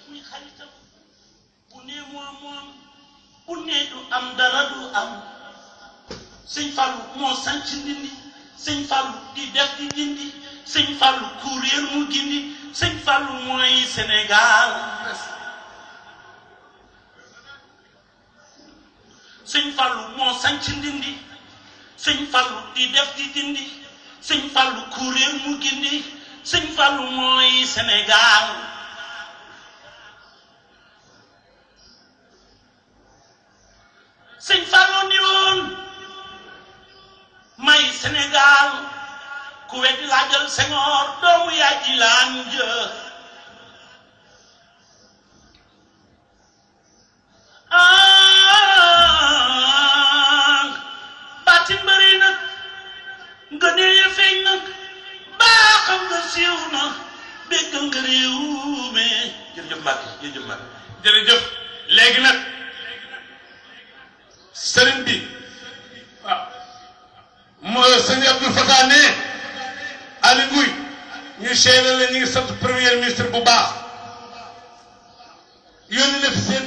muy xaritam bu nee moom bu nee du am dara du am sëñ Fallou moo sanc Ndindi sëñ Fallou di def di dindi sëñ Fallou kuréel mu gindi sëñ Fallou mooy Sénégal sëñ Fallou moo sanc Ndindi sëñ Fallou di def di dindi sëñ Fallou kuréel mu gindi sëñ Fallou mooy Sénégal sëñ Fallou ni woon may Sénégal ku weddi laajal Senghor doomu yaa ji laan jë baatin bëri nag nga nee feeñ nag baaxam nga siiw na béggal nga réew mi jërëjëf Mbacke jërëjëf Mbacke jërëjëf léegi nag sëriñ bi waaw mooy sëñ Abdou Fatah ne Ali Nguy ñu seede la ñu ngi sant premier ministre bu baax yónni na fi seen